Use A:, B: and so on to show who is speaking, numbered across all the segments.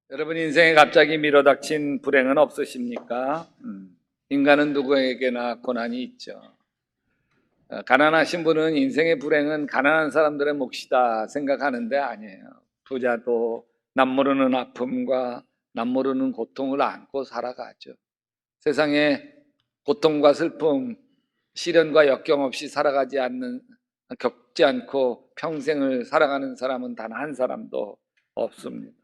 A: 여러분 인생에 갑자기 밀어닥친 불행은 없으십니까? 인간은 누구에게나 고난이 있죠. 가난하신 분은 인생의 불행은 가난한 사람들의 몫이다 생각하는데 아니에요. 부자도 남모르는 아픔과 남모르는 고통을 안고 살아가죠. 세상에 고통과 슬픔, 시련과 역경 없이 겪지 않고 평생을 살아가는 사람은 단 한 사람도 없습니다.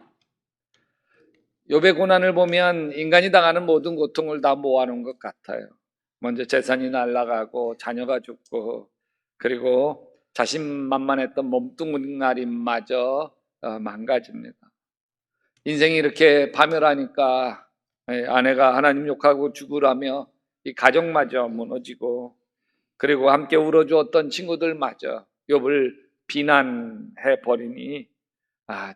A: 욥의 고난을 보면 인간이 당하는 모든 고통을 다 모아놓은 것 같아요. 먼저 재산이 날아가고 자녀가 죽고, 그리고 자신만만했던 몸뚱아리마저 망가집니다. 인생이 이렇게 파멸하니까 아내가 하나님 욕하고 죽으라며 이 가정마저 무너지고, 그리고 함께 울어주었던 친구들마저 욥을 비난해 버리니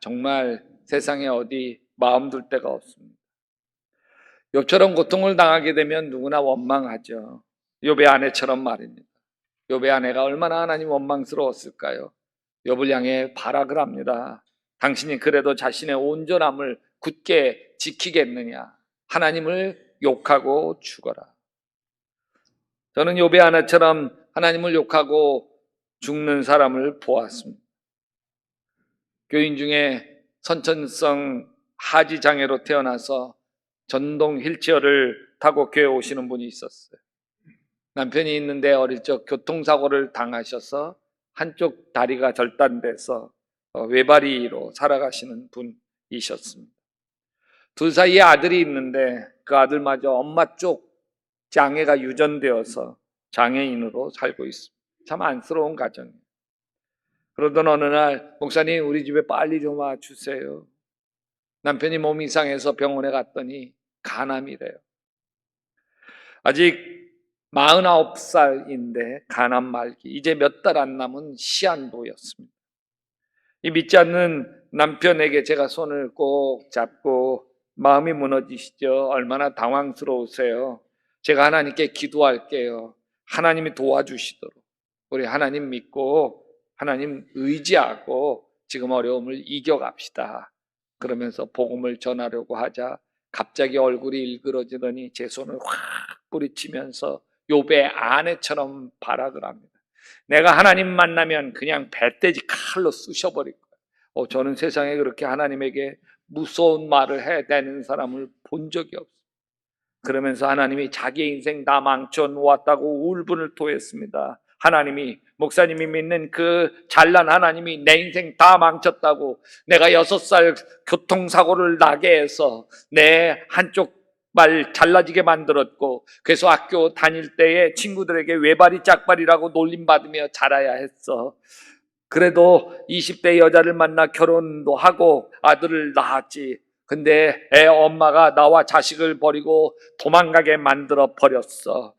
A: 정말 세상에 어디 마음 둘 데가 없습니다. 욥처럼 고통을 당하게 되면 누구나 원망하죠. 욥의 아내처럼 말입니다. 욥의 아내가 얼마나 하나님 원망스러웠을까요? 욥을 향해 발악을 합니다. 당신이 그래도 자신의 온전함을 굳게 지키겠느냐? 하나님을 욕하고 죽어라. 저는 욥의 아내처럼 하나님을 욕하고 죽는 사람을 보았습니다. 교인 중에 선천성 하지 장애로 태어나서 전동 휠체어를 타고 교회 오시는 분이 있었어요. 남편이 있는데 어릴 적 교통사고를 당하셔서 한쪽 다리가 절단돼서 외발이로 살아가시는 분이셨습니다. 둘 사이에 아들이 있는데 그 아들마저 엄마 쪽 장애가 유전되어서 장애인으로 살고 있습니다. 참 안쓰러운 가정이에요. 그러던 어느 날 목사님 우리 집에 빨리 좀 와주세요. 남편이 몸이 이상해서 병원에 갔더니 간암이래요. 아직 49살인데 간암 말기, 이제 몇 달 안 남은 시한부였습니다. 이 믿지 않는 남편에게 제가 손을 꼭 잡고 마음이 무너지시죠? 얼마나 당황스러우세요? 제가 하나님께 기도할게요. 하나님이 도와주시도록. 우리 하나님 믿고 하나님 의지하고 지금 어려움을 이겨갑시다. 그러면서 복음을 전하려고 하자 갑자기 얼굴이 일그러지더니 제 손을 확 뿌리치면서 욥의 아내처럼 발악을 합니다. 내가 하나님 만나면 그냥 배돼지 칼로 쑤셔버릴 거예요. 저는 세상에 그렇게 하나님에게 무서운 말을 해대는 사람을 본 적이 없어요. 그러면서 하나님이 자기 인생 다 망쳐 놓았다고 울분을 토했습니다. 하나님이, 목사님이 믿는 그 잘난 하나님이 내 인생 다 망쳤다고, 내가 6살 교통사고를 나게 해서 내 한쪽 발 잘라지게 만들었고, 그래서 학교 다닐 때에 친구들에게 외발이 짝발이라고 놀림받으며 자라야 했어. 그래도 20대 여자를 만나 결혼도 하고 아들을 낳았지. 근데 애 엄마가 나와 자식을 버리고 도망가게 만들어 버렸어.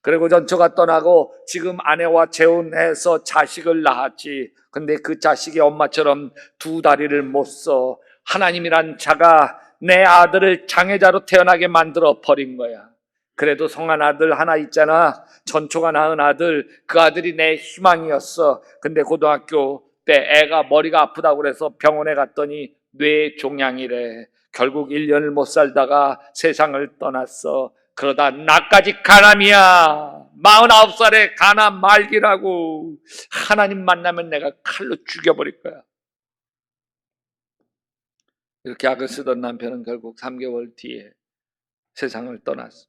A: 그리고 전처가 떠나고 지금 아내와 재혼해서 자식을 낳았지. 근데 그 자식이 엄마처럼 두 다리를 못 써. 하나님이란 자가 내 아들을 장애자로 태어나게 만들어 버린 거야. 그래도 성한 아들 하나 있잖아. 전초가 낳은 아들, 그 아들이 내 희망이었어. 근데 고등학교 때 애가 머리가 아프다고 그래서 병원에 갔더니 뇌종양이래. 결국 1년을 못 살다가 세상을 떠났어. 그러다 나까지 간암이야. 49살에 간암 말기라고. 하나님 만나면 내가 칼로 죽여버릴 거야. 이렇게 악을 쓰던 남편은 결국 3개월 뒤에 세상을 떠났어.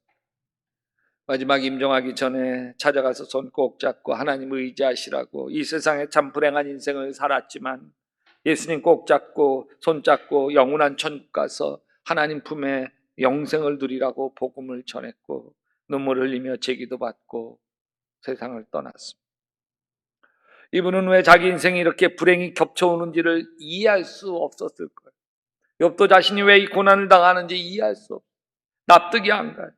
A: 마지막 임종하기 전에 찾아가서 손 꼭 잡고 하나님 의지하시라고, 이 세상에 참 불행한 인생을 살았지만 예수님 꼭 잡고 손 잡고 영원한 천국 가서 하나님 품에 영생을 누리라고 복음을 전했고 눈물 흘리며 제기도 받고 세상을 떠났습니다. 이분은 왜 자기 인생이 이렇게 불행이 겹쳐오는지를 이해할 수 없었을 거예요. 욥도 자신이 왜 이 고난을 당하는지 이해할 수 없어요. 납득이 안 가요.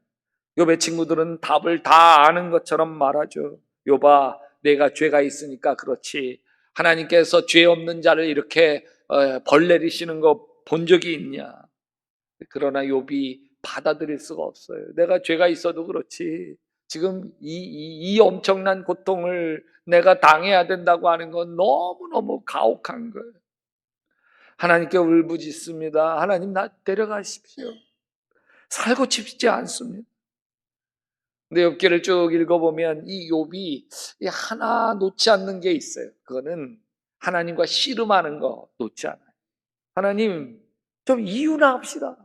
A: 욥의 친구들은 답을 다 아는 것처럼 말하죠. 욥아, 내가 죄가 있으니까 그렇지. 하나님께서 죄 없는 자를 이렇게 벌 내리시는 거 본 적이 있냐? 그러나 욥이 받아들일 수가 없어요. 내가 죄가 있어도 그렇지. 지금 이 엄청난 고통을 내가 당해야 된다고 하는 건 너무너무 가혹한 거예요. 하나님께 울부짖습니다. 하나님 나 데려가십시오. 살고 싶지 않습니다. 근데 욥기를 쭉 읽어보면 이 욥이 하나 놓지 않는 게 있어요. 그거는 하나님과 씨름하는 거 놓지 않아요. 하나님 좀 이유나 합시다.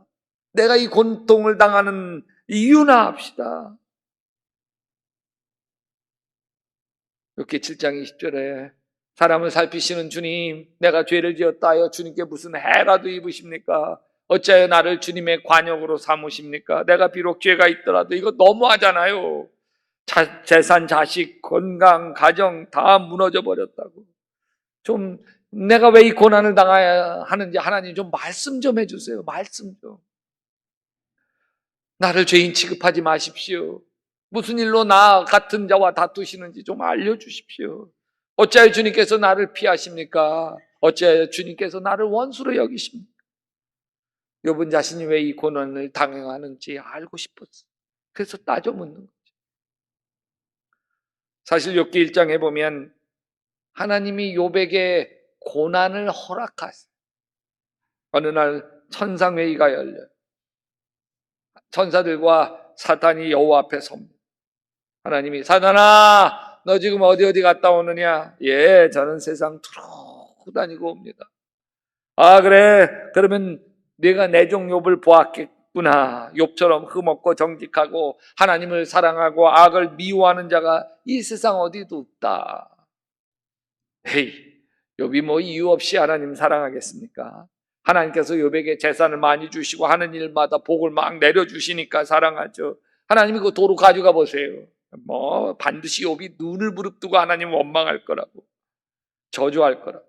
A: 내가 이 고통을 당하는 이유나 합시다. 욥기 7장 20절에 사람을 살피시는 주님, 내가 죄를 지었다 하여 주님께 무슨 해라도 입으십니까? 어찌하여 나를 주님의 관역으로 삼으십니까? 내가 비록 죄가 있더라도 이거 너무하잖아요. 재산, 자식, 건강, 가정 다 무너져 버렸다고. 좀 내가 왜 이 고난을 당해야 하는지 하나님 좀 말씀 좀 해주세요. 말씀 좀. 나를 죄인 취급하지 마십시오. 무슨 일로 나 같은 자와 다투시는지 좀 알려주십시오. 어찌하여 주님께서 나를 피하십니까? 어찌하여 주님께서 나를 원수로 여기십니까? 욥은 자신이 왜 이 고난을 당하는지 알고 싶었어요. 그래서 따져 묻는 거죠. 사실 욥기 1장에 보면 하나님이 욥에게 고난을 허락하세요. 어느 날 천상회의가 열려요. 천사들과 사탄이 여호와 앞에 섭니다. 하나님이 사탄아 너 지금 어디 갔다 오느냐? 예, 저는 세상 두루 다니고 옵니다. 아 그래? 그러면 네가 내 종 욥을 보았겠구나. 욥처럼 흠없고 정직하고 하나님을 사랑하고 악을 미워하는 자가 이 세상 어디도 없다. 헤이, 욥이 뭐 이유 없이 하나님 사랑하겠습니까? 하나님께서 욥에게 재산을 많이 주시고 하는 일마다 복을 막 내려주시니까 사랑하죠. 하나님이 그 도로 가져가 보세요. 뭐 반드시 욥이 눈을 부릅뜨고 하나님 원망할 거라고, 저주할 거라고.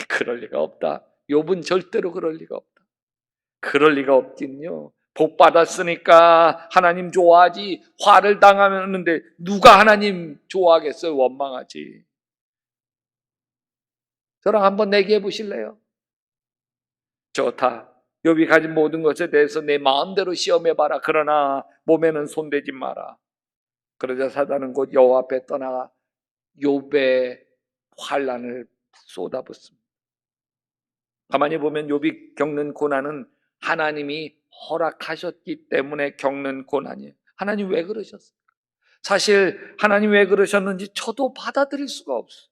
A: 그럴 리가 없다. 욥은 절대로 그럴 리가 없다. 그럴 리가 없긴요. 복 받았으니까 하나님 좋아하지. 화를 당하는데 누가 하나님 좋아하겠어요? 원망하지. 저랑 한번 내기해 보실래요? 좋다. 욥이 가진 모든 것에 대해서 내 마음대로 시험해봐라. 그러나 몸에는 손대지 마라. 그러자 사단은 곧 여호와 앞에 떠나가 욥의 환난을 쏟아붓습니다. 가만히 보면 욥이 겪는 고난은 하나님이 허락하셨기 때문에 겪는 고난이에요. 하나님 왜 그러셨어요? 사실 하나님 왜 그러셨는지 저도 받아들일 수가 없어요.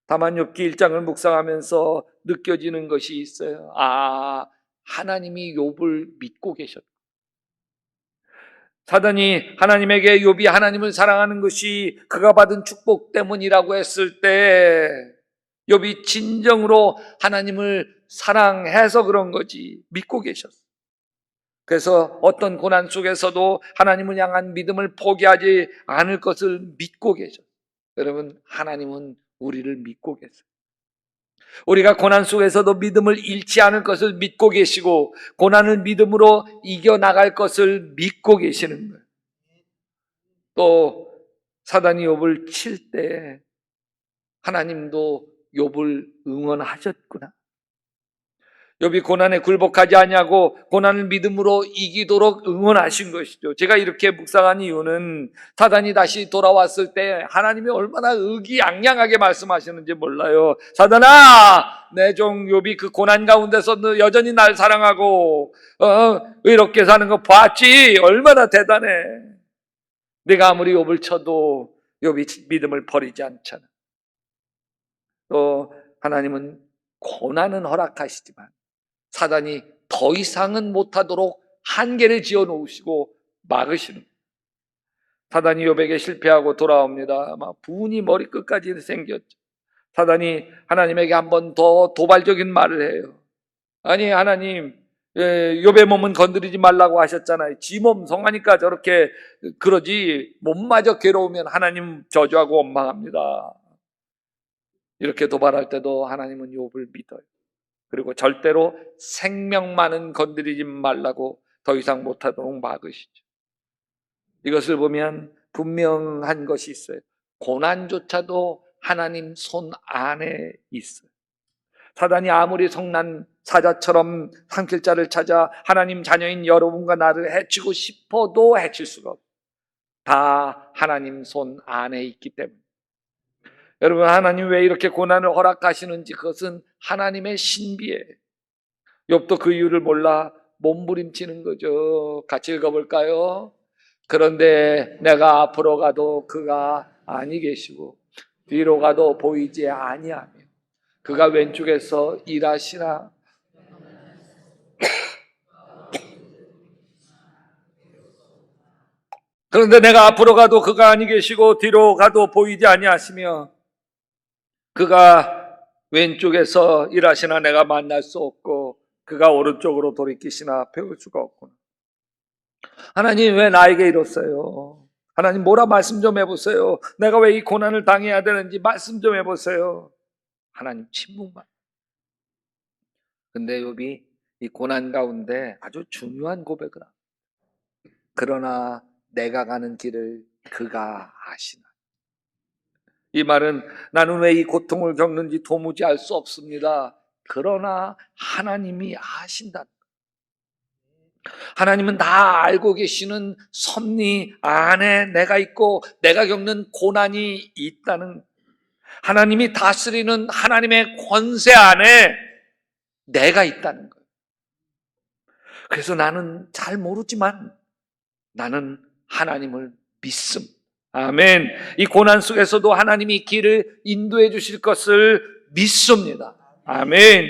A: 다만 욥기 1장을 묵상하면서 느껴지는 것이 있어요. 아, 하나님이 욥을 믿고 계셨다. 사단이 하나님에게 욥이 하나님을 사랑하는 것이 그가 받은 축복 때문이라고 했을 때 욥이 진정으로 하나님을 사랑해서 그런 거지 믿고 계셨어요. 그래서 어떤 고난 속에서도 하나님을 향한 믿음을 포기하지 않을 것을 믿고 계셨어요. 여러분, 하나님은 우리를 믿고 계세요. 우리가 고난 속에서도 믿음을 잃지 않을 것을 믿고 계시고 고난을 믿음으로 이겨나갈 것을 믿고 계시는 거예요. 또 사단이 욥을 칠 때 하나님도 욥을 응원하셨구나. 욥이 고난에 굴복하지 아니하고 고난을 믿음으로 이기도록 응원하신 것이죠. 제가 이렇게 묵상한 이유는 사단이 다시 돌아왔을 때 하나님이 얼마나 의기양양하게 말씀하시는지 몰라요. 사단아, 내 종 욥이 그 고난 가운데서 너 여전히 날 사랑하고 이렇게 사는 거 봤지? 얼마나 대단해. 내가 아무리 욥을 쳐도 욥이 믿음을 버리지 않잖아. 또 하나님은 고난은 허락하시지만 사단이 더 이상은 못하도록 한계를 지어놓으시고 막으시는 거예요. 사단이 욥에게 실패하고 돌아옵니다. 막 분이 머리끝까지 생겼죠. 사단이 하나님에게 한 번 더 도발적인 말을 해요. 아니 하나님, 욥의 몸은 건드리지 말라고 하셨잖아요. 지 몸 성하니까 저렇게 그러지 몸마저 괴로우면 하나님 저주하고 원망합니다. 이렇게 도발할 때도 하나님은 욥을 믿어요. 그리고 절대로 생명만은 건드리지 말라고 더 이상 못하도록 막으시죠. 이것을 보면 분명한 것이 있어요. 고난조차도 하나님 손 안에 있어요. 사단이 아무리 성난 사자처럼 상킬자를 찾아 하나님 자녀인 여러분과 나를 해치고 싶어도 해칠 수가 없어요. 다 하나님 손 안에 있기 때문에. 여러분, 하나님 왜 이렇게 고난을 허락하시는지 그것은 하나님의 신비예요. 욥도 그 이유를 몰라 몸부림치는 거죠. 같이 읽어볼까요? 그런데 내가 앞으로 가도 그가 아니 계시고 뒤로 가도 보이지 아니하며 그가 왼쪽에서 일하시나. 그런데 내가 앞으로 가도 그가 아니 계시고 뒤로 가도 보이지 아니하시며 그가 왼쪽에서 일하시나 내가 만날 수 없고 그가 오른쪽으로 돌이키시나 배울 수가 없구나. 하나님 왜 나에게 이러세요? 하나님 뭐라 말씀 좀 해보세요. 내가 왜 이 고난을 당해야 되는지 말씀 좀 해보세요. 하나님 침묵만. 근데 욥이 이 고난 가운데 아주 중요한 고백을 합니다. 그러나 내가 가는 길을 그가 아시나. 이 말은 나는 왜 이 고통을 겪는지 도무지 알 수 없습니다. 그러나 하나님이 아신다. 하나님은 다 알고 계시는 섭리 안에 내가 있고 내가 겪는 고난이 있다는, 하나님이 다스리는 하나님의 권세 안에 내가 있다는 거예요. 그래서 나는 잘 모르지만 나는 하나님을 믿음. 아멘. 이 고난 속에서도 하나님이 길을 인도해 주실 것을 믿습니다. 아멘.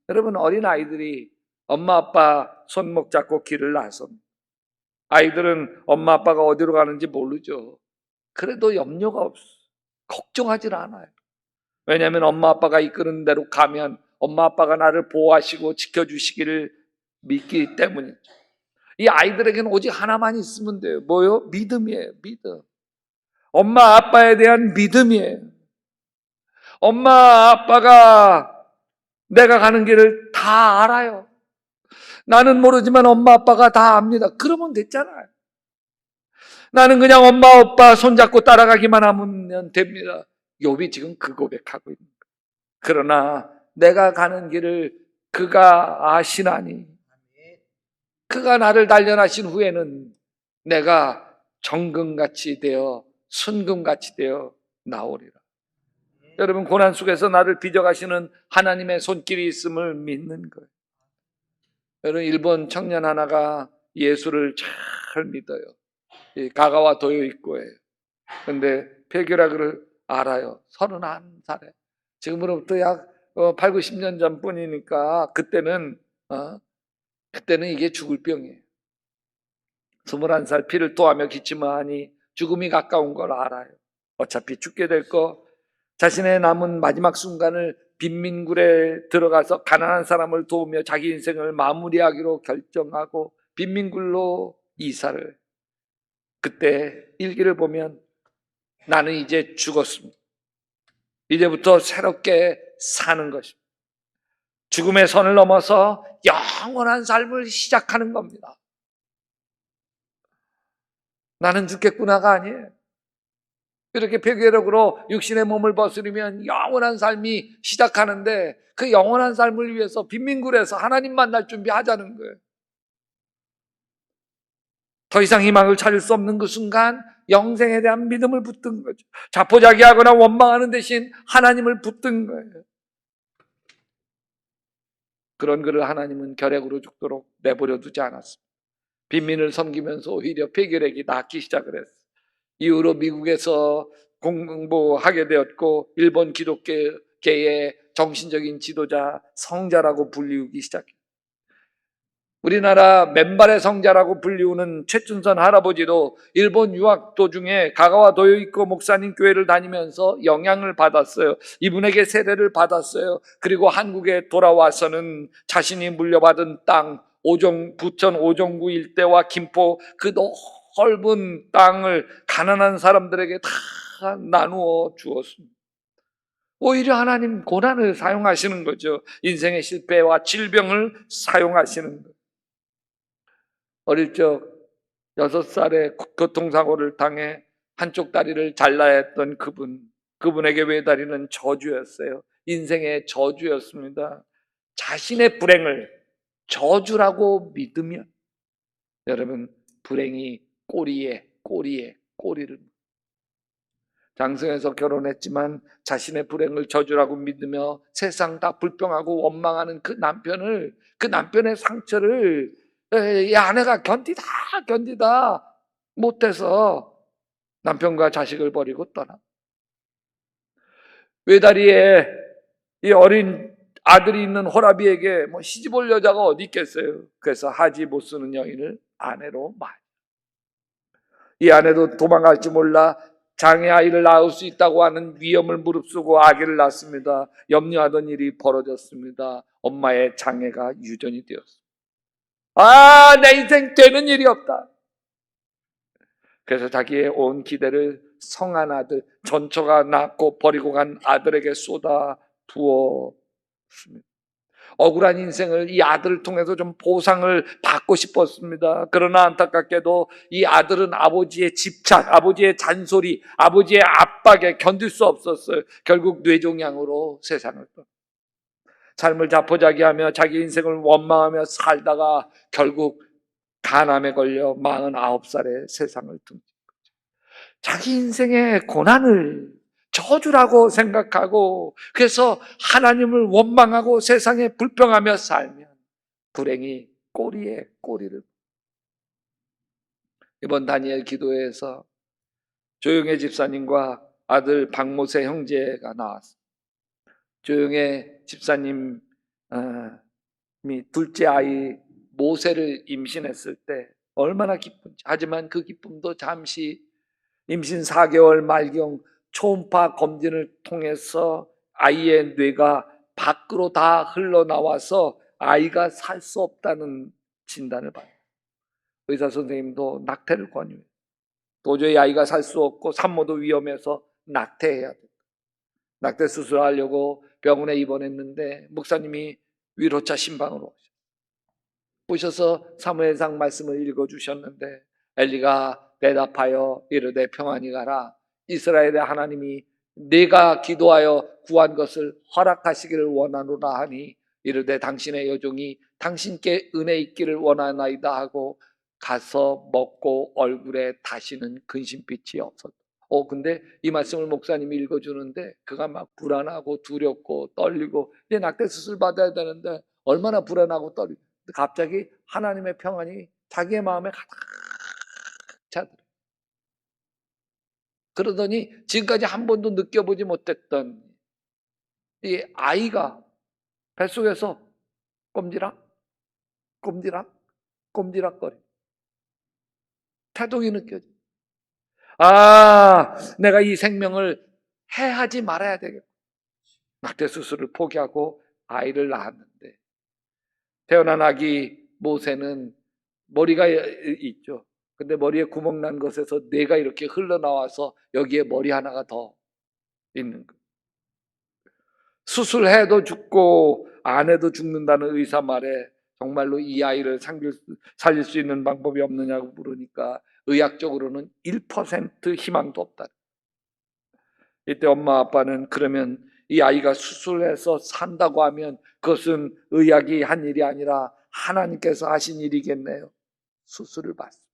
A: 여러분, 어린아이들이 엄마 아빠 손목 잡고 길을 나섭니다. 아이들은 엄마 아빠가 어디로 가는지 모르죠. 그래도 염려가 없어. 걱정하지 않아요. 왜냐하면 엄마 아빠가 이끄는 대로 가면 엄마 아빠가 나를 보호하시고 지켜주시기를 믿기 때문이죠. 이 아이들에게는 오직 하나만 있으면 돼요. 뭐요? 믿음이에요. 믿음. 엄마 아빠에 대한 믿음이에요. 엄마 아빠가 내가 가는 길을 다 알아요. 나는 모르지만 엄마 아빠가 다 압니다. 그러면 됐잖아요. 나는 그냥 엄마 아빠 손잡고 따라가기만 하면 됩니다. 욥이 지금 그 고백하고 있는 거예요. 그러나 내가 가는 길을 그가 아시나니, 그가 나를 단련하신 후에는 내가 정금같이 되어 순금같이 되어 나오리라. 여러분, 고난 속에서 나를 빚어가시는 하나님의 손길이 있음을 믿는 거예요. 여러분, 일본 청년 하나가 예수를 잘 믿어요. 가가와 도요이코예요. 그런데 폐결핵을 알아요. 31살에. 지금으로부터 약 8, 90년 전뿐이니까 그때는 이게 죽을 병이에요. 21살 피를 토하며 기침하니 죽음이 가까운 걸 알아요. 어차피 죽게 될 거, 자신의 남은 마지막 순간을 빈민굴에 들어가서 가난한 사람을 도우며 자기 인생을 마무리하기로 결정하고 빈민굴로 이사를. 그때 일기를 보면 나는 이제 죽었습니다. 이제부터 새롭게 사는 것입니다. 죽음의 선을 넘어서 영원한 삶을 시작하는 겁니다. 나는 죽겠구나가 아니에요. 이렇게 폐결핵으로 육신의 몸을 벗으려면 영원한 삶이 시작하는데 그 영원한 삶을 위해서 빈민굴에서 하나님 만날 준비하자는 거예요. 더 이상 희망을 찾을 수 없는 그 순간 영생에 대한 믿음을 붙든 거죠. 자포자기하거나 원망하는 대신 하나님을 붙든 거예요. 그런 그를 하나님은 결핵으로 죽도록 내버려 두지 않았습니다. 빈민을 섬기면서 오히려 폐결핵이 낫기 시작을 했어요. 이후로 미국에서 공부하게 되었고 일본 기독교계의 정신적인 지도자, 성자라고 불리우기 시작했어요. 우리나라 맨발의 성자라고 불리우는 최춘선 할아버지도 일본 유학 도중에 가가와 도요이코 목사님 교회를 다니면서 영향을 받았어요. 이분에게 세례를 받았어요. 그리고 한국에 돌아와서는 자신이 물려받은 땅, 부천 오정구 일대와 김포 그 넓은 땅을 가난한 사람들에게 다 나누어 주었습니다. 오히려 하나님 고난을 사용하시는 거죠. 인생의 실패와 질병을 사용하시는 거예요. 어릴 적 6살에 교통사고를 당해 한쪽 다리를 잘라야 했던 그분에게 외다리는 저주였어요. 인생의 저주였습니다. 자신의 불행을 저주라고 믿으면 여러분, 불행이 꼬리에 꼬리를, 장성해서 결혼했지만 자신의 불행을 저주라고 믿으며 세상 다 불평하고 원망하는 그 남편의 상처를 이 아내가 견디다 못해서 남편과 자식을 버리고 떠나. 외다리에 이 어린 아들이 있는 호라비에게 뭐 시집 올 여자가 어디 있겠어요. 그래서 하지 못 쓰는 여인을 아내로 말. 이 아내도 도망갈지 몰라 장애 아이를 낳을 수 있다고 하는 위험을 무릅쓰고 아기를 낳습니다. 염려하던 일이 벌어졌습니다. 엄마의 장애가 유전이 되었습니다. 내 인생 되는 일이 없다. 그래서 자기의 온 기대를 성한 아들, 전처가 낳고 버리고 간 아들에게 쏟아 부었습니다. 억울한 인생을 이 아들을 통해서 좀 보상을 받고 싶었습니다. 그러나 안타깝게도 이 아들은 아버지의 집착, 아버지의 잔소리, 아버지의 압박에 견딜 수 없었어요. 결국 뇌종양으로 세상을 떠나. 삶을 자포자기하며 자기 인생을 원망하며 살다가 결국 간암에 걸려 49살에 세상을 듭니다. 자기 인생의 고난을 저주라고 생각하고 그래서 하나님을 원망하고 세상에 불평하며 살면 불행이 꼬리에 꼬리를. 이번 다니엘 기도회에서 조용해 집사님과 아들 박모세 형제가 나왔습니다. 조용해 집사님이 둘째 아이 모세를 임신했을 때 얼마나 기쁜지. 하지만 그 기쁨도 잠시 임신 4개월 말경 초음파 검진을 통해서 아이의 뇌가 밖으로 다 흘러나와서 아이가 살 수 없다는 진단을 받아요. 의사 선생님도 낙태를 권유해요. 도저히 아이가 살 수 없고 산모도 위험해서 낙태해야 돼. 낙태 수술하려고 병원에 입원했는데 목사님이 위로차 신방으로 오셔서 사무엘상 말씀을 읽어주셨는데 엘리가 대답하여 이르되 평안히 가라. 이스라엘의 하나님이 내가 기도하여 구한 것을 허락하시기를 원하노라 하니 이르되 당신의 여종이 당신께 은혜 있기를 원하나이다 하고 가서 먹고 얼굴에 다시는 근심빛이 없었다. 근데 이 말씀을 목사님이 읽어주는데 그가 막 불안하고 두렵고 떨리고 이제 낙태 수술 받아야 되는데 얼마나 불안하고 떨리고 갑자기 하나님의 평안이 자기의 마음에 가득 차더래. 그러더니 지금까지 한 번도 느껴보지 못했던 이 아이가 뱃속에서 꼼지락거리 태동이 느껴져. 내가 이 생명을 해하지 말아야 되겠다. 낙태 수술을 포기하고 아이를 낳았는데 태어난 아기 모세는 머리가 있죠. 근데 머리에 구멍 난 것에서 뇌가 이렇게 흘러나와서 여기에 머리 하나가 더 있는 거예요. 수술해도 죽고 안 해도 죽는다는 의사 말에 정말로 이 아이를 살릴 수 있는 방법이 없느냐고 물으니까 의학적으로는 1% 희망도 없다. 이때 엄마 아빠는 그러면 이 아이가 수술해서 산다고 하면 그것은 의학이 한 일이 아니라 하나님께서 하신 일이겠네요. 수술을 받습니다.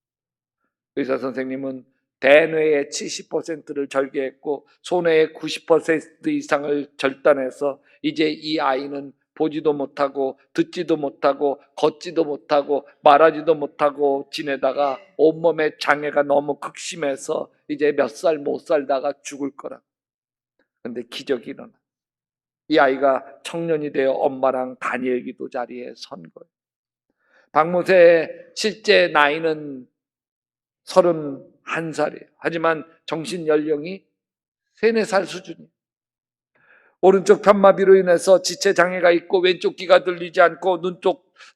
A: 의사 선생님은 대뇌의 70%를 절개했고 소뇌의 90% 이상을 절단해서 이제 이 아이는 보지도 못하고 듣지도 못하고 걷지도 못하고 말하지도 못하고 지내다가 온몸의 장애가 너무 극심해서 이제 몇 살 못 살다가 죽을 거라. 근데 기적이 일어나. 이 아이가 청년이 되어 엄마랑 다니엘 기도 자리에 선 거예요. 박모세의 실제 나이는 31살이에요. 하지만 정신 연령이 3, 4살 수준이에요. 오른쪽 편마비로 인해서 지체 장애가 있고 왼쪽 귀가 들리지 않고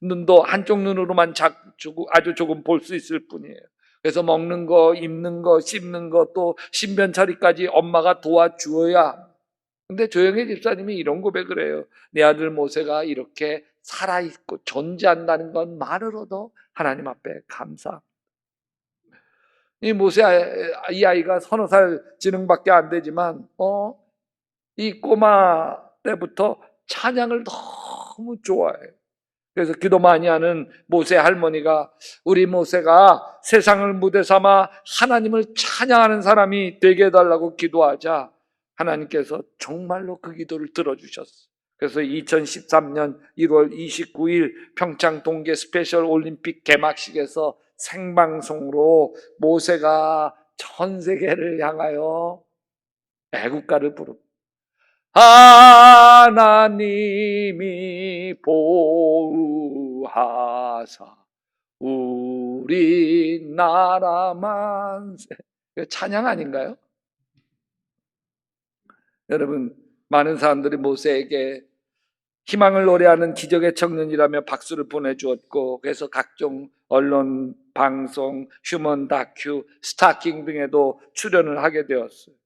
A: 눈도 한쪽 눈으로만 아주 조금 볼 수 있을 뿐이에요. 그래서 먹는 거, 입는 거, 씹는 거, 또 신변 처리까지 엄마가 도와주어야. 근데 조영애 집사님이 이런 고백을 해요. 내 아들 모세가 이렇게 살아있고 존재한다는 것만으로도 하나님 앞에 감사. 이 모세 이 아이가 30살 지능밖에 안 되지만 이 꼬마 때부터 찬양을 너무 좋아해요. 그래서 기도 많이 하는 모세 할머니가, 우리 모세가 세상을 무대 삼아 하나님을 찬양하는 사람이 되게 해달라고 기도하자 하나님께서 정말로 그 기도를 들어주셨어요. 그래서 2013년 1월 29일 평창 동계 스페셜 올림픽 개막식에서 생방송으로 모세가 전 세계를 향하여 애국가를 부릅니다. 하나님이 보호하사 우리 나라 만세. 찬양 아닌가요? 여러분, 많은 사람들이 모세에게 희망을 노래하는 기적의 청년이라며 박수를 보내주었고, 그래서 각종 언론, 방송, 휴먼 다큐, 스타킹 등에도 출연을 하게 되었어요.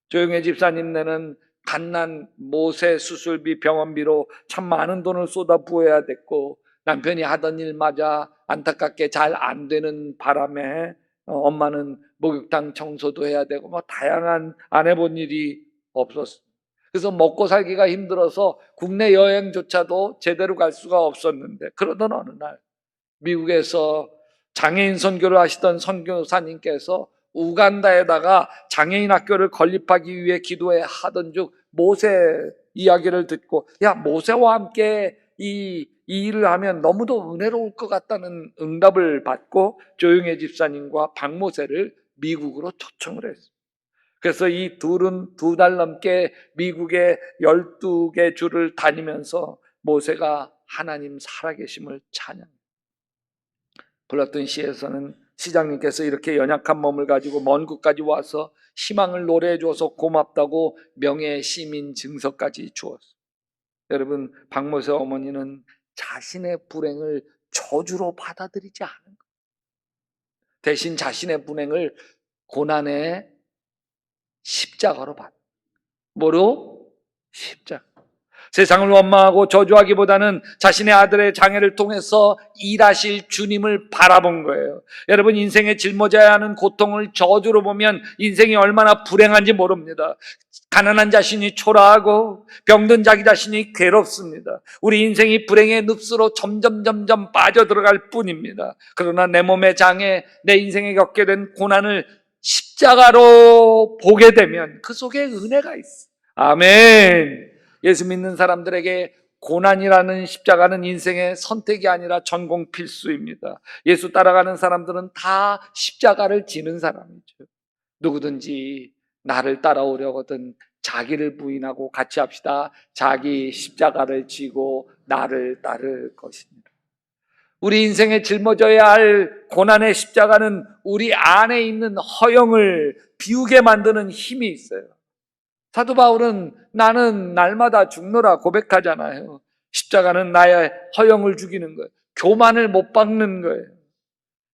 A: 조영애 집사님네는 갓난 모세 수술비, 병원비로 참 많은 돈을 쏟아부어야 됐고, 남편이 하던 일마저 안타깝게 잘 안 되는 바람에 엄마는 목욕탕 청소도 해야 되고 다양한 안 해본 일이 없었어요. 그래서 먹고 살기가 힘들어서 국내 여행조차도 제대로 갈 수가 없었는데, 그러던 어느 날 미국에서 장애인 선교를 하시던 선교사님께서 우간다에다가 장애인 학교를 건립하기 위해 기도해 하던 중 모세 이야기를 듣고, 야, 모세와 함께 이 일을 하면 너무도 은혜로울 것 같다는 응답을 받고 조영애 집사님과 박모세를 미국으로 초청을 했어요. 그래서 이 둘은 2달 넘게 미국의 12개 주를 다니면서 모세가 하나님 살아계심을 찬양해요. 불렀던 시에서는 시장님께서 이렇게 연약한 몸을 가지고 먼 곳까지 와서 희망을 노래해 줘서 고맙다고 명예 시민 증서까지 주었어요. 여러분, 박모세 어머니는 자신의 불행을 저주로 받아들이지 않은 거예요. 대신 자신의 불행을 고난의 십자가로 받아요. 뭐로? 십자가. 세상을 원망하고 저주하기보다는 자신의 아들의 장애를 통해서 일하실 주님을 바라본 거예요. 여러분, 인생에 짊어져야 하는 고통을 저주로 보면 인생이 얼마나 불행한지 모릅니다. 가난한 자신이 초라하고 병든 자기 자신이 괴롭습니다. 우리 인생이 불행의 늪으로 점점 빠져들어갈 뿐입니다. 그러나 내 몸의 장애, 내 인생에 겪게 된 고난을 십자가로 보게 되면 그 속에 은혜가 있어. 아멘. 예수 믿는 사람들에게 고난이라는 십자가는 인생의 선택이 아니라 전공 필수입니다. 예수 따라가는 사람들은 다 십자가를 지는 사람이죠. 누구든지 나를 따라오려거든 자기를 부인하고 같이 합시다. 자기 십자가를 지고 나를 따를 것입니다. 우리 인생에 짊어져야 할 고난의 십자가는 우리 안에 있는 허영을 비우게 만드는 힘이 있어요. 사도 바울은 나는 날마다 죽노라 고백하잖아요. 십자가는 나의 허영을 죽이는 거예요. 교만을 못 박는 거예요.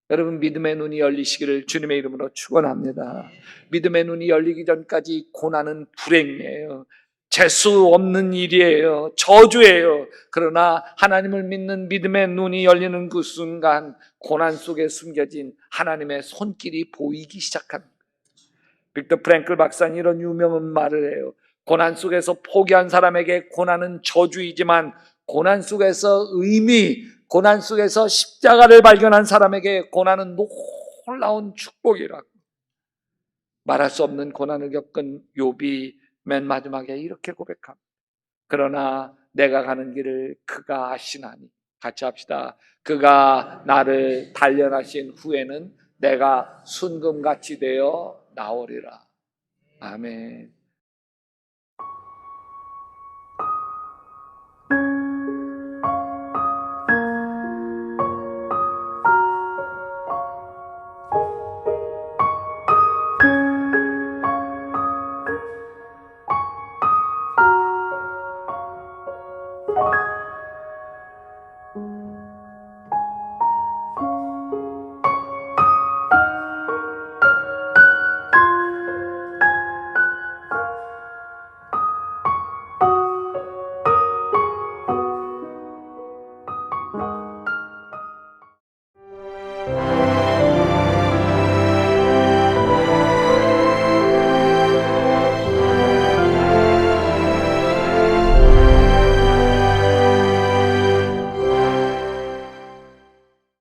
A: 여러분, 믿음의 눈이 열리시기를 주님의 이름으로 축원합니다. 믿음의 눈이 열리기 전까지 고난은 불행이에요. 재수 없는 일이에요. 저주예요. 그러나 하나님을 믿는 믿음의 눈이 열리는 그 순간 고난 속에 숨겨진 하나님의 손길이 보이기 시작합니다. 빅터 프랭클 박사는 이런 유명한 말을 해요. 고난 속에서 포기한 사람에게 고난은 저주이지만 고난 속에서 고난 속에서 십자가를 발견한 사람에게 고난은 놀라운 축복이라고. 말할 수 없는 고난을 겪은 욥이 맨 마지막에 이렇게 고백합니다. 그러나 내가 가는 길을 그가 아시나니. 같이 합시다. 그가 나를 단련하신 후에는 내가 순금같이 되어 나오리라. 아멘.